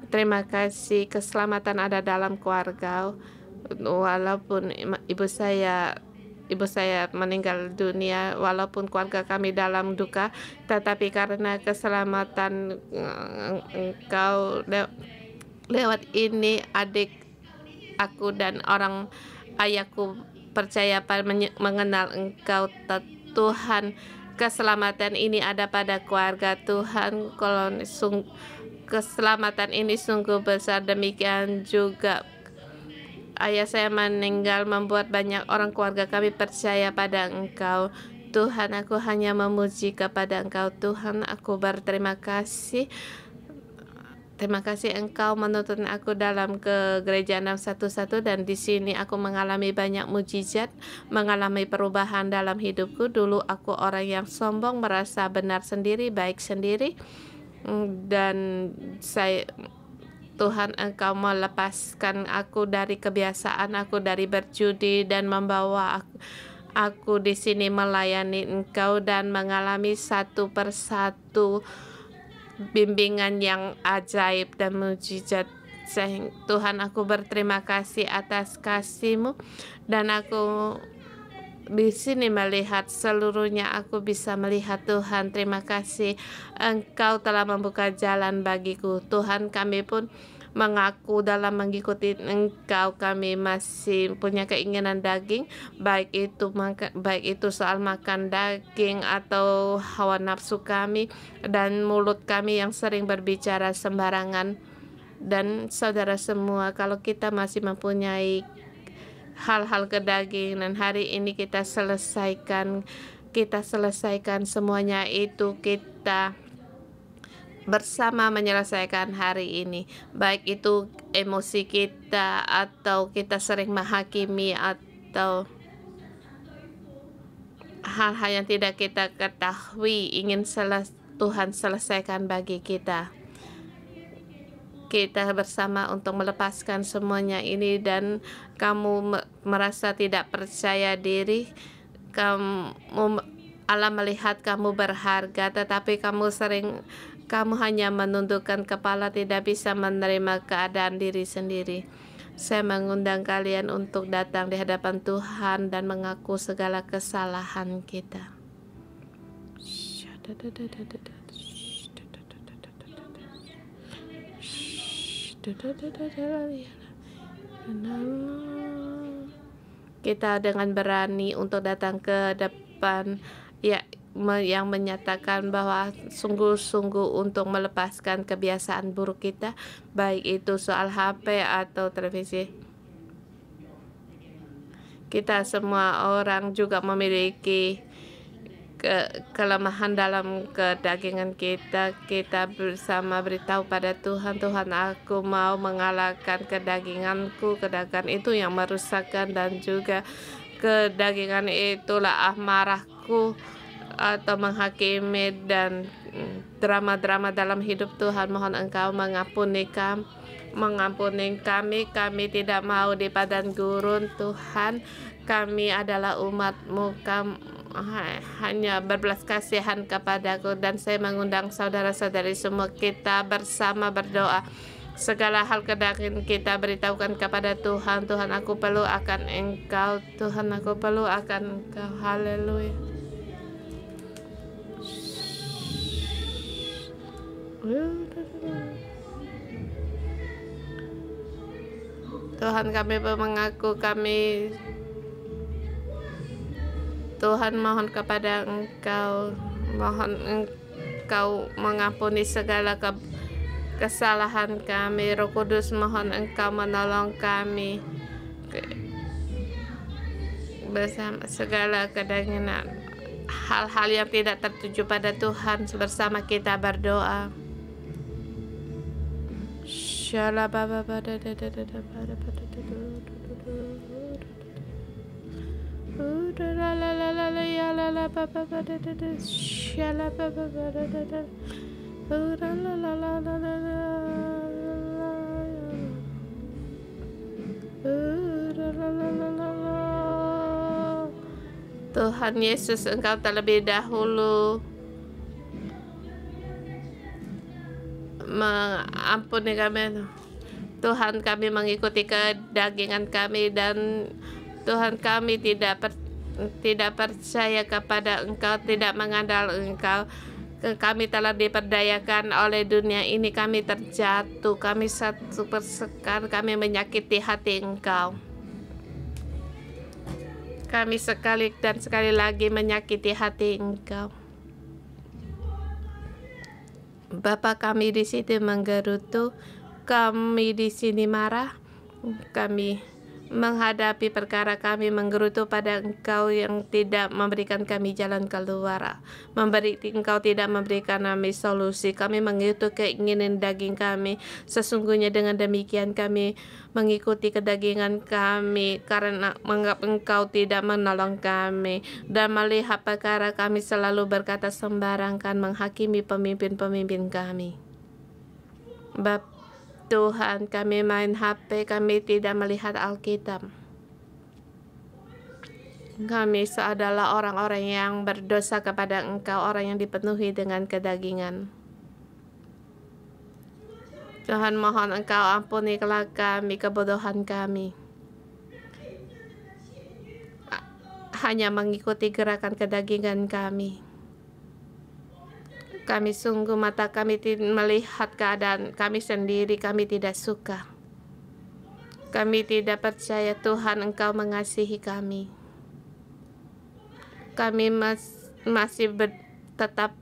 Terima kasih keselamatan ada dalam keluarga. Walaupun ibu saya meninggal dunia, walaupun keluarga kami dalam duka, tetapi karena keselamatan Engkau lewat ini, adik aku dan orang ayahku percaya mengenal Engkau. Tuhan, keselamatan ini ada pada keluarga Tuhan. Kalau keselamatan ini sungguh besar, demikian juga ayah saya meninggal membuat banyak orang keluarga kami percaya pada Engkau. Tuhan, aku hanya memuji kepada Engkau. Tuhan, aku berterima kasih. Terima kasih Engkau menuntun aku dalam ke gereja 611, dan di sini aku mengalami banyak mujizat, mengalami perubahan dalam hidupku. Dulu aku orang yang sombong, merasa benar sendiri, baik sendiri, dan Tuhan, Engkau melepaskan aku dari kebiasaan aku dari berjudi dan membawa aku di sini melayani Engkau dan mengalami satu persatu bimbingan yang ajaib dan mujizat. Tuhan, aku berterima kasih atas kasih-Mu, dan aku di sini melihat seluruhnya. Aku bisa melihat Tuhan. Terima kasih Engkau telah membuka jalan bagiku. Tuhan, kami pun mengaku dalam mengikuti Engkau. Kami masih punya keinginan daging, baik itu soal makan daging atau hawa nafsu kami dan mulut kami yang sering berbicara sembarangan. Dan saudara semua, kalau kita masih mempunyai hal-hal kedagingan, hari ini kita selesaikan semuanya itu. Kita bersama menyelesaikan hari ini, baik itu emosi kita atau kita sering menghakimi atau hal-hal yang tidak kita ketahui ingin Tuhan selesaikan bagi kita. Kita bersama untuk melepaskan semuanya ini. Dan kamu merasa tidak percaya diri, Allah melihat kamu berharga, tetapi kamu hanya menundukkan kepala, tidak bisa menerima keadaan diri sendiri. Saya mengundang kalian untuk datang di hadapan Tuhan dan mengaku segala kesalahan kita. Kita dengan berani untuk datang ke depan, yang menyatakan bahwa sungguh-sungguh untuk melepaskan kebiasaan buruk kita, baik itu soal HP atau televisi. Kita semua orang juga memiliki kelemahan dalam kedagingan kita, kita bersama beritahu pada Tuhan, Tuhan, aku mau mengalahkan kedaginganku, kedagingan itu yang merusakkan, dan juga kedagingan itulah amarahku atau menghakimi dan drama-drama dalam hidup. Tuhan, mohon Engkau mengampuni kami tidak mau di padang gurun. Tuhan, kami adalah umat-Mu, hanya berbelas kasihan kepadaku, dan saya mengundang saudara-saudari semua, kita bersama berdoa. Segala hal kedagingan kita beritahukan kepada Tuhan. Tuhan, aku perlu akan Engkau. Tuhan, aku perlu akan Engkau. Haleluya. Tuhan, kami mengaku Tuhan, mohon kepada Engkau, mohon Engkau mengampuni segala kesalahan kami. Roh Kudus, mohon Engkau menolong kami bersama segala kedagingan, hal-hal yang tidak tertuju pada Tuhan. Bersama kita berdoa. Tuhan Yesus, Engkau terlebih dahulu mengampuni kami. Tuhan, kami mengikuti kedagingan kami, dan Tuhan, kami tidak percaya kepada Engkau, tidak mengandal Engkau. Kami telah diperdayakan oleh dunia ini, kami terjatuh, kami satu persekan, kami menyakiti hati Engkau. Kami sekali dan sekali lagi menyakiti hati Engkau. Bapa, kami di sini menggerutu, kami di sini marah, kami menghadapi perkara, kami menggerutu pada Engkau yang tidak memberikan kami jalan keluar. Engkau tidak memberikan kami solusi. Kami mengikuti keinginan daging kami. Sesungguhnya dengan demikian kami mengikuti kedagingan kami, karena menganggap Engkau tidak menolong kami, dan melihat perkara kami selalu berkata sembarangan, menghakimi pemimpin-pemimpin kami. Tuhan, kami main HP, kami tidak melihat Alkitab. Kami adalah orang-orang yang berdosa kepada Engkau, orang yang dipenuhi dengan kedagingan. Tuhan, mohon Engkau ampunilah kami, kebodohan kami. Hanya mengikuti gerakan kedagingan kami. Kami sungguh mata kami melihat keadaan kami sendiri, kami tidak suka. Kami tidak percaya Tuhan Engkau mengasihi kami. Kami masih tetap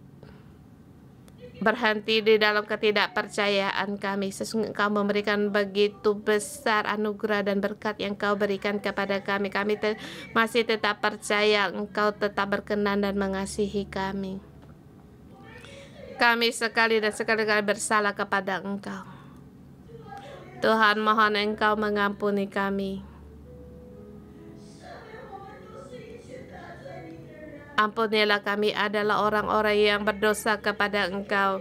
berhenti di dalam ketidakpercayaan kami. Sesungguhnya Engkau memberikan begitu besar anugerah dan berkat yang Kau berikan kepada kami. Kami masih tetap percaya Engkau tetap berkenan dan mengasihi kami. Kami sekali dan sekali bersalah kepada Engkau. Tuhan, mohon Engkau mengampuni kami. Ampunilah kami adalah orang-orang yang berdosa kepada Engkau.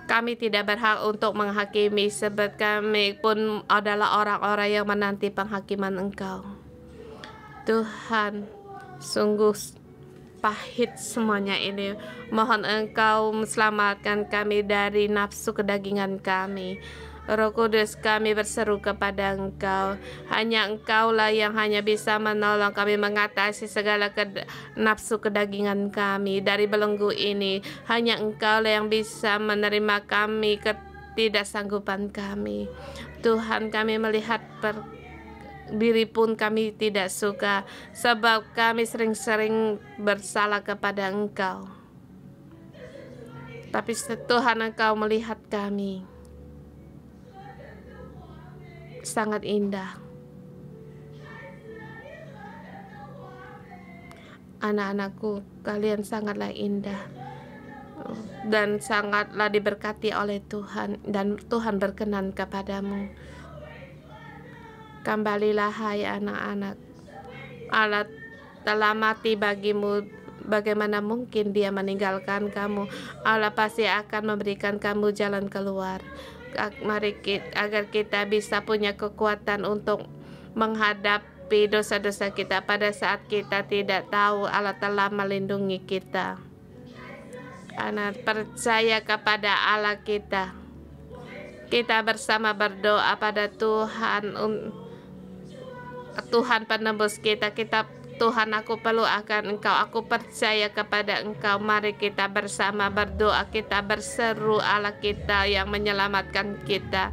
Kami tidak berhak untuk menghakimi, sebab kami pun adalah orang-orang yang menanti penghakiman Engkau. Tuhan, sungguh pahit semuanya ini. Mohon Engkau selamatkan kami dari nafsu kedagingan kami. Roh Kudus, kami berseru kepada Engkau. Hanya Engkaulah yang hanya bisa menolong kami mengatasi segala nafsu kedagingan kami dari belenggu ini. Hanya Engkaulah yang bisa menerima kami, ketidaksanggupan kami. Tuhan, kami melihat diri pun kami tidak suka, sebab kami sering-sering bersalah kepada Engkau. Tapi Tuhan, Engkau melihat kami sangat indah. Anak-anakku, kalian sangatlah indah dan sangatlah diberkati oleh Tuhan, dan Tuhan berkenan kepadamu. Kembalilah hai anak-anak. Allah telah mati bagimu. Bagaimana mungkin Dia meninggalkan kamu? Allah pasti akan memberikan kamu jalan keluar. Mari agar kita bisa punya kekuatan untuk menghadapi dosa-dosa kita pada saat kita tidak tahu. Allah telah melindungi kita. Anak percaya kepada Allah kita. Kita bersama berdoa pada Tuhan, Tuhan penebus kita. Tuhan, aku perlu akan Engkau, aku percaya kepada Engkau. Mari kita bersama berdoa, kita berseru Allah kita yang menyelamatkan kita.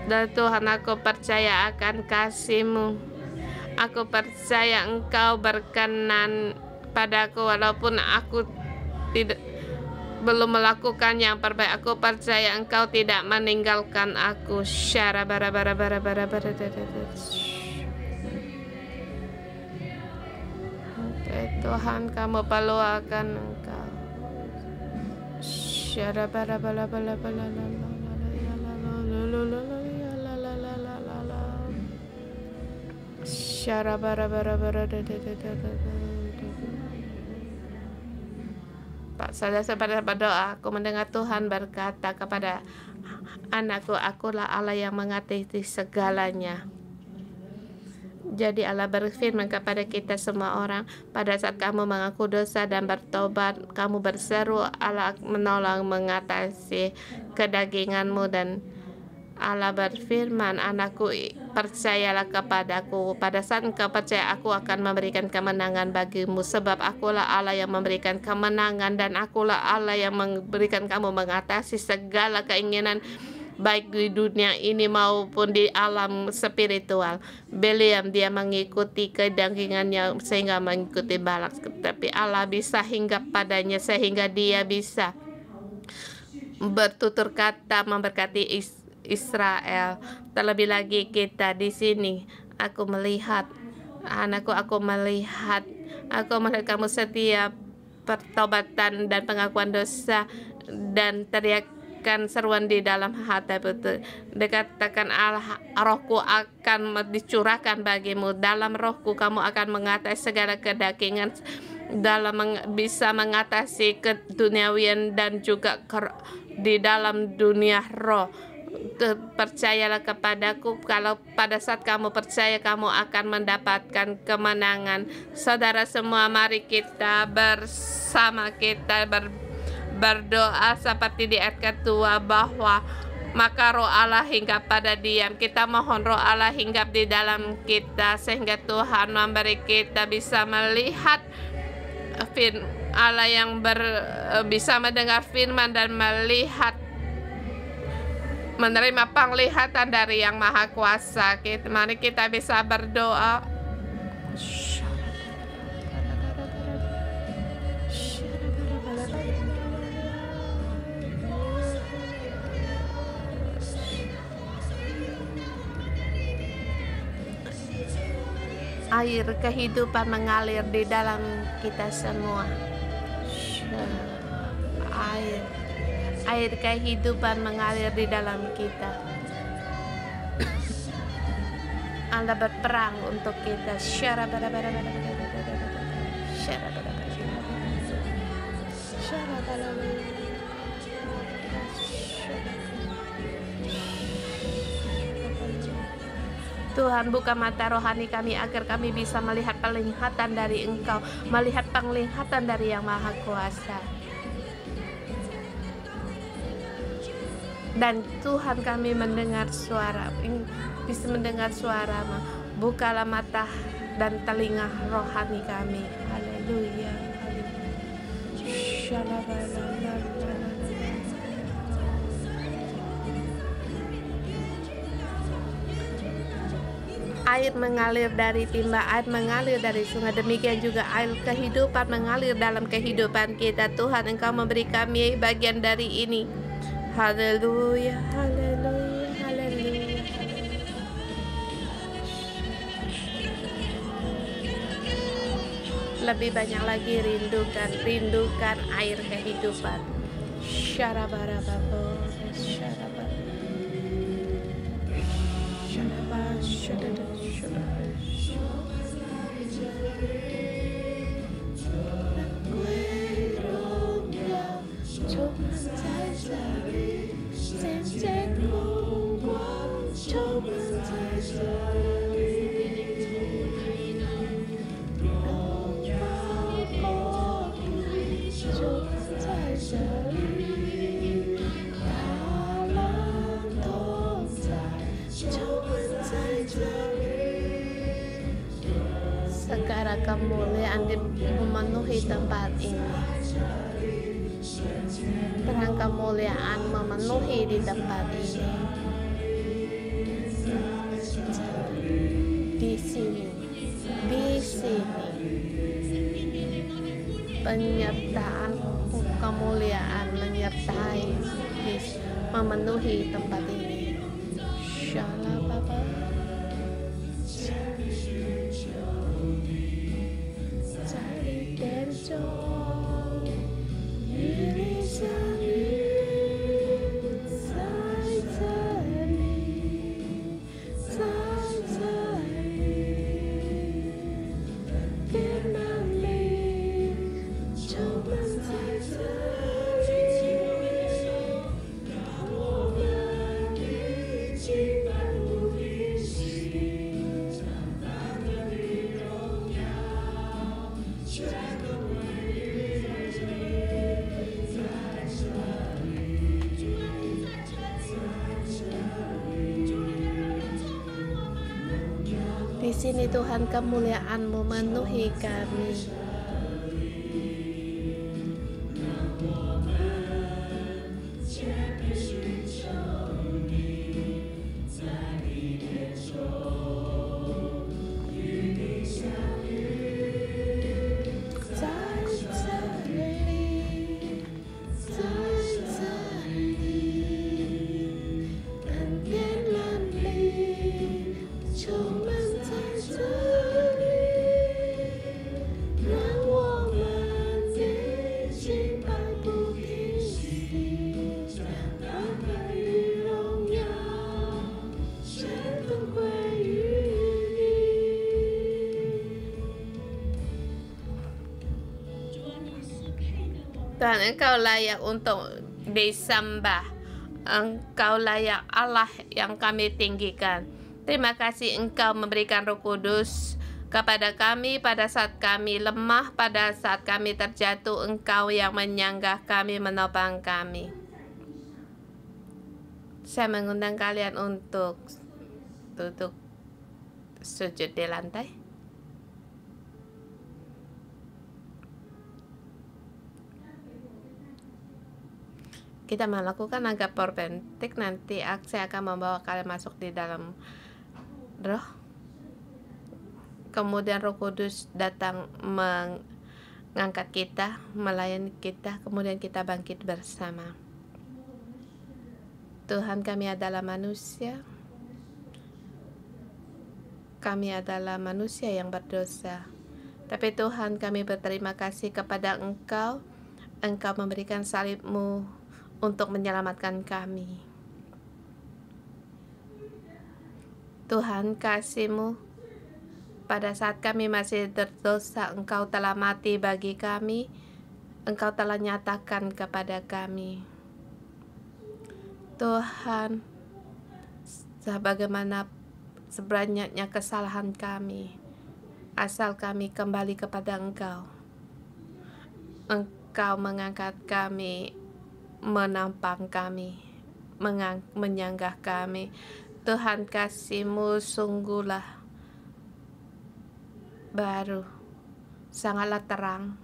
Dan Tuhan, aku percaya akan kasih-Mu. Aku percaya Engkau berkenan padaku walaupun aku belum melakukan yang terbaik. Aku percaya Engkau tidak meninggalkan aku. Tuhan, kamu perlu akan Engkau. Pak, saudara berdoa, aku mendengar Tuhan berkata kepada anakku, akulah Allah yang mengatasi segalanya. Jadi Allah berfirman kepada kita semua orang, pada saat kamu mengaku dosa dan bertobat, kamu berseru, Allah menolong mengatasi kedaginganmu. Dan Allah berfirman, anakku, percayalah kepadaku. Pada saat engkau percaya, aku akan memberikan kemenangan bagimu. Sebab akulah Allah yang memberikan kemenangan, dan akulah Allah yang memberikan kamu mengatasi segala keinginan, baik di dunia ini maupun di alam spiritual. Beliam dia mengikuti kedagingannya sehingga mengikuti Balak, tapi Allah bisa hinggap padanya sehingga dia bisa bertutur kata memberkati Israel. Terlebih lagi kita di sini, aku melihat anakku, aku melihat kamu setiap pertobatan dan pengakuan dosa dan teriakan seruan di dalam hati betul. Dikatakan Allah, rohku akan dicurahkan bagimu. Dalam rohku kamu akan mengatasi segala kedagingan, bisa mengatasi keduniawian dan juga di dalam dunia roh. Percayalah kepadaku. Kalau pada saat kamu percaya, kamu akan mendapatkan kemenangan. Saudara semua, mari kita bersama kita berdoa seperti di ayat kedua, bahwa maka roh Allah hinggap pada diam. Kita mohon roh Allah hinggap di dalam kita, sehingga Tuhan memberi kita bisa melihat Allah yang bisa mendengar firman dan menerima penglihatan dari Yang Maha Kuasa. Mari kita bisa berdoa. Air kehidupan mengalir di dalam kita semua. Air kehidupan mengalir di dalam kita. Allah berperang untuk kita. Tuhan, buka mata rohani kami agar kami bisa melihat penglihatan dari Engkau, melihat penglihatan dari Yang Maha Kuasa. Dan Tuhan, kami mendengar suara, bisa mendengar suara-Mu. Bukalah mata dan telinga rohani kami. Haleluya. Air mengalir dari timba, air mengalir dari sungai. Demikian juga air kehidupan mengalir dalam kehidupan kita. Tuhan, Engkau memberi kami bagian dari ini. Haleluya, haleluya, haleluya. Lebih banyak lagi rindukan air kehidupan. Syarabarababo, syaraba, syaraba, syaraba, syaraba. Sekarang kemuliaan memenuhi tempat ini. Terang kemuliaan memenuhi di tempat ini. Di sini, penyertaan kemuliaan menyertai, memenuhi tempat ini. Shalom Bapa. Di sini Tuhan kemuliaan memenuhi kami. Tuhan, Engkau layak untuk disembah. Engkau layak Allah yang kami tinggikan. Terima kasih Engkau memberikan Roh Kudus kepada kami pada saat kami lemah, pada saat kami terjatuh. Engkau yang menyanggah kami, menopang kami. Saya mengundang kalian untuk duduk sujud di lantai. Kita melakukan agak perpentik, nanti saya akan membawa kalian masuk di dalam roh. Kemudian Roh Kudus datang mengangkat kita, melayani kita, kemudian kita bangkit bersama. Tuhan, kami adalah manusia. Kami adalah manusia yang berdosa. Tapi Tuhan, kami berterima kasih kepada Engkau. Engkau memberikan salib-Mu untuk menyelamatkan kami. Tuhan, kasih-Mu, pada saat kami masih berdosa, Engkau telah mati bagi kami. Engkau telah nyatakan kepada kami. Tuhan, sebagaimana sebanyaknya kesalahan kami, asal kami kembali kepada Engkau. Engkau mengangkat kami, menampang kami, menyanggah kami. Tuhan, kasih-Mu sungguhlah baru, sangatlah terang.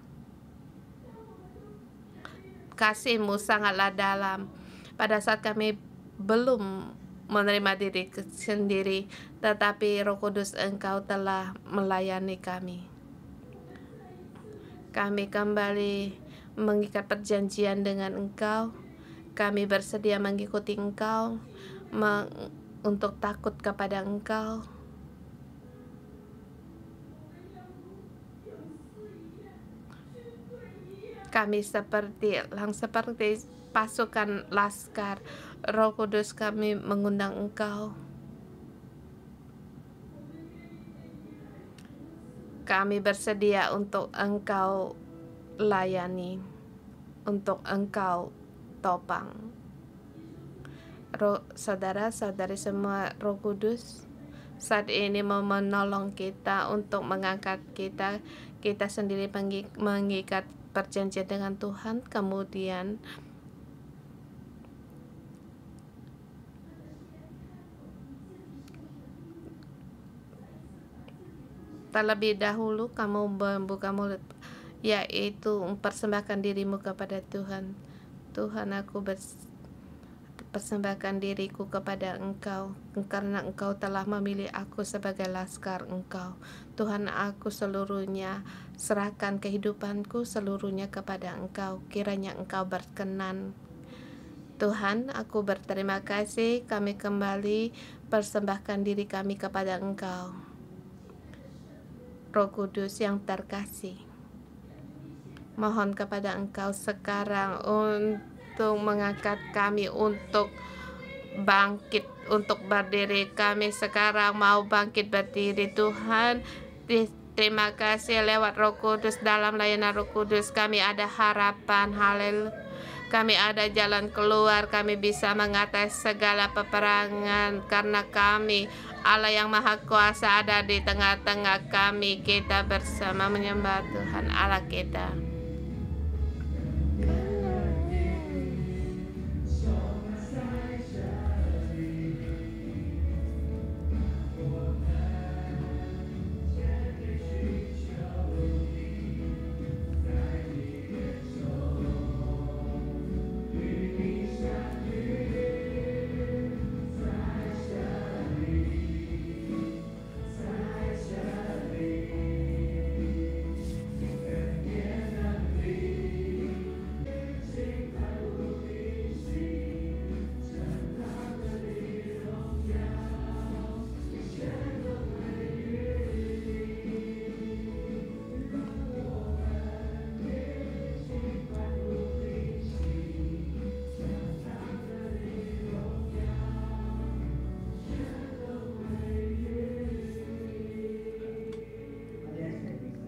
Kasih-Mu sangatlah dalam. Pada saat kami belum menerima diri sendiri, tetapi Roh Kudus Engkau telah melayani kami. Kami kembali mengikat perjanjian dengan Engkau. Kami bersedia mengikuti Engkau, untuk takut kepada Engkau. Kami seperti pasukan laskar. Roh Kudus, kami mengundang Engkau. Kami bersedia untuk Engkau layani, untuk Engkau topang. Saudara-saudari semua, Roh Kudus saat ini mau menolong kita untuk mengangkat kita sendiri mengikat perjanjian dengan Tuhan, kemudian terlebih dahulu kamu membuka mulut, yaitu mempersembahkan dirimu kepada Tuhan. Tuhan, aku persembahkan diriku kepada Engkau, karena Engkau telah memilih aku sebagai laskar Engkau. Tuhan, aku seluruhnya serahkan kehidupanku seluruhnya kepada Engkau. Kiranya Engkau berkenan. Tuhan, aku berterima kasih, kami kembali persembahkan diri kami kepada Engkau. Roh Kudus yang terkasih, mohon kepada Engkau sekarang untuk mengangkat kami untuk bangkit, untuk berdiri. Kami sekarang mau bangkit berdiri. Tuhan, terima kasih lewat Roh Kudus, dalam layanan Roh Kudus kami ada harapan. Haleluya. Kami ada jalan keluar, kami bisa mengatasi segala peperangan karena kami Allah yang Maha Kuasa ada di tengah-tengah kami. Kita bersama menyembah Tuhan Allah kita.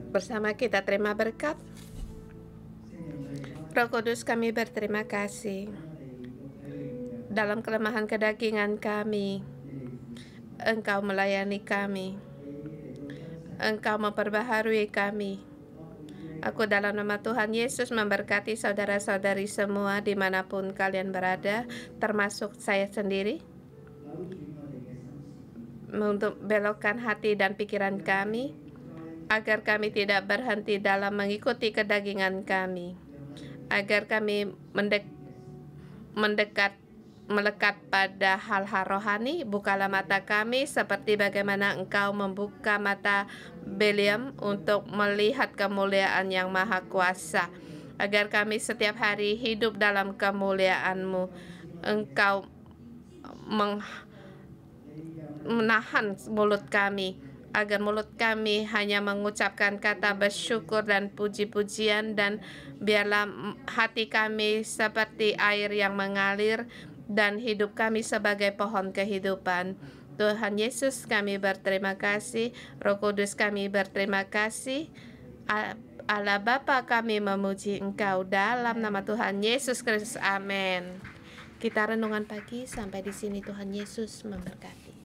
Bersama kita terima berkat. Roh Kudus, kami berterima kasih. Dalam kelemahan kedagingan kami, Engkau melayani kami. Engkau memperbaharui kami. Aku dalam nama Tuhan Yesus memberkati saudara-saudari semua dimanapun kalian berada, termasuk saya sendiri, untuk belokkan hati dan pikiran kami, agar kami tidak berhenti dalam mengikuti kedagingan kami, agar kami melekat pada hal-hal rohani. Bukalah mata kami seperti bagaimana Engkau membuka mata Beliam untuk melihat kemuliaan yang Maha Kuasa, agar kami setiap hari hidup dalam kemuliaan-Mu. Engkau menahan mulut kami, agar mulut kami hanya mengucapkan kata bersyukur dan puji-pujian, dan biarlah hati kami seperti air yang mengalir dan hidup kami sebagai pohon kehidupan. Tuhan Yesus, kami berterima kasih. Roh Kudus, kami berterima kasih. Allah Bapa, kami memuji Engkau dalam nama Tuhan Yesus Kristus. Amin. Kita renungan pagi sampai di sini. Tuhan Yesus memberkati.